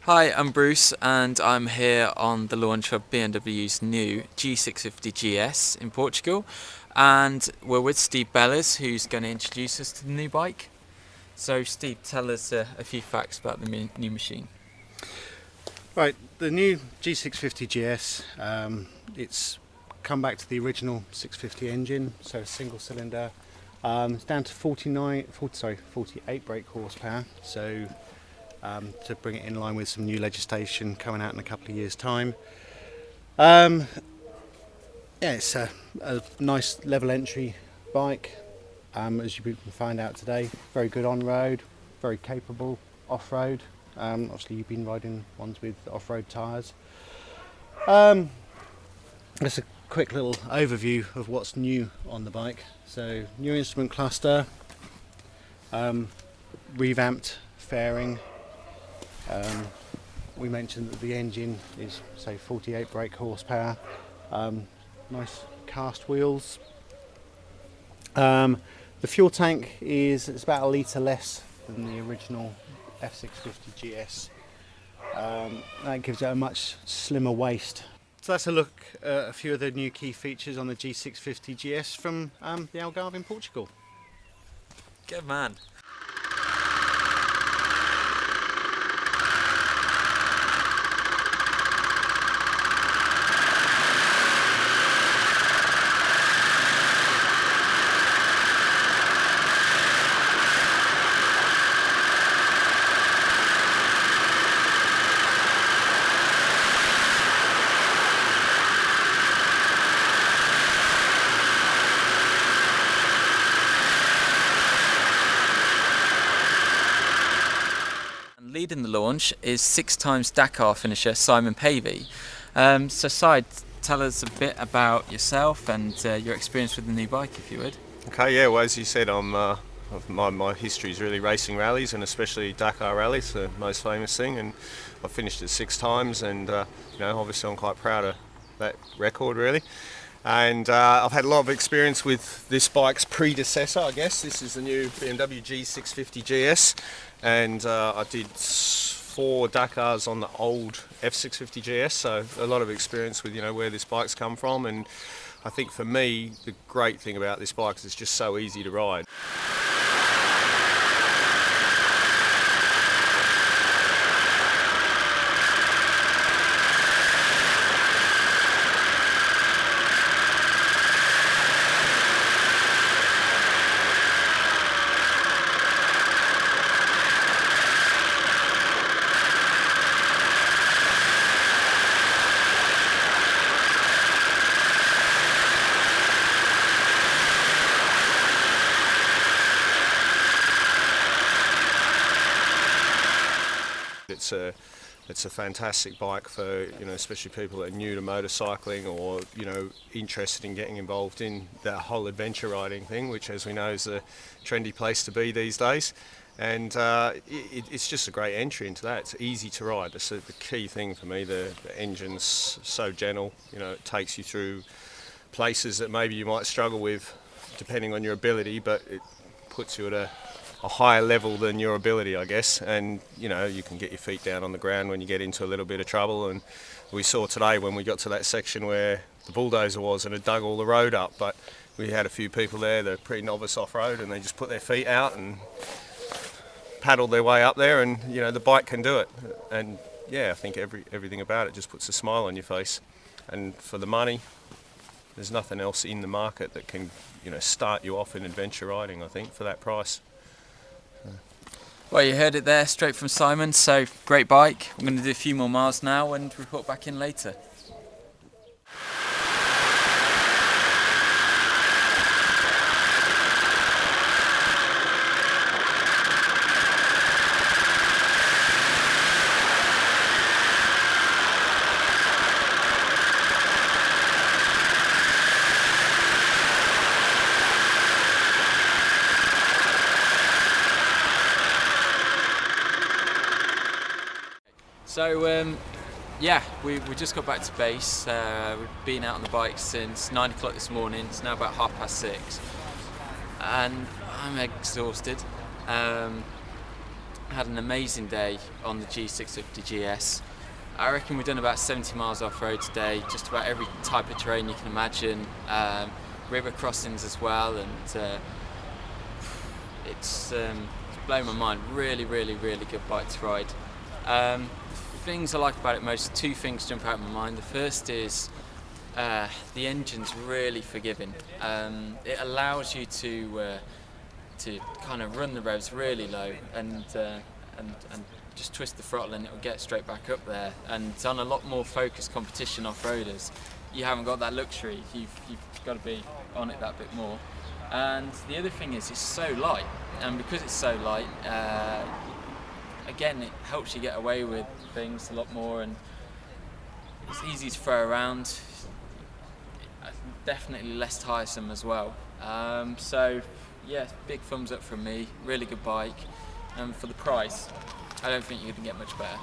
Hi, I'm Bruce and I'm here on the launch of BMW's new G650GS in Portugal, and we're with Steve Bellis, who's going to introduce us to the new bike. So Steve, tell us a few facts about the new machine. Right, the new G650GS, it's come back to the original 650 engine, so a single cylinder. It's down to 48 brake horsepower, so to bring it in line with some new legislation coming out in a couple of years' time. Yeah, it's a nice level entry bike, as you can find out today. Very good on-road, very capable off-road. Obviously you've been riding ones with off-road tyres. That's a quick little overview of what's new on the bike. So new instrument cluster, revamped fairing. We mentioned that the engine is, say, 48 brake horsepower. Nice cast wheels. The fuel tank it's about a litre less than the original F650GS. That gives it a much slimmer waist. So that's a look at a few of the new key features on the G650GS from the Algarve in Portugal. Good man. Leading the launch is 6-time Dakar finisher Simon Pavey. So Sid, tell us a bit about yourself and your experience with the new bike, if you would. Okay, yeah, well, as you said, my history is really racing rallies, and especially Dakar rallies, the most famous thing, and I've finished it 6 times, and obviously I'm quite proud of that record, really. And I've had a lot of experience with this bike's predecessor, I guess. This is the new BMW G650GS, and I did 4 Dakars on the old F650GS, so a lot of experience with where this bike's come from. And I think for me, the great thing about this bike is it's just so easy to ride. It's a fantastic bike for especially people that are new to motorcycling or interested in getting involved in that whole adventure riding thing, which, as we know, is a trendy place to be these days. And it's just a great entry into that. It's easy to ride. That's the key thing for me. The engine's so gentle. It takes you through places that maybe you might struggle with, depending on your ability, but it puts you at a higher level than your ability, I guess, and you can get your feet down on the ground when you get into a little bit of trouble. And we saw today when we got to that section where the bulldozer was and it dug all the road up, but we had a few people there that are pretty novice off-road, and they just put their feet out and paddled their way up there, and the bike can do it. And yeah, I think everything about it just puts a smile on your face. And for the money, there's nothing else in the market that can start you off in adventure riding, I think, for that price. Well, you heard it there, straight from Simon, so great bike. I'm going to do a few more miles now and report back in later. So yeah, we just got back to base. We've been out on the bike since 9 o'clock this morning. It's now about 6:30, and I'm exhausted. had an amazing day on the G650GS. I reckon we've done about 70 miles off-road today, just about every type of terrain you can imagine, river crossings as well, and it's blown my mind. Really, really, really good bike to ride. Things I like about it most, two things jump out of my mind. The first is the engine's really forgiving. It allows you to kind of run the revs really low and just twist the throttle and it will get straight back up there. And on a lot more focused competition off-roaders, you haven't got that luxury. You've got to be on it that bit more. And the other thing is it's so light, and because it's so light, again, it helps you get away with things a lot more, and it's easy to throw around. Definitely less tiresome as well. So yeah, big thumbs up from me. Really good bike, and for the price, I don't think you can get much better.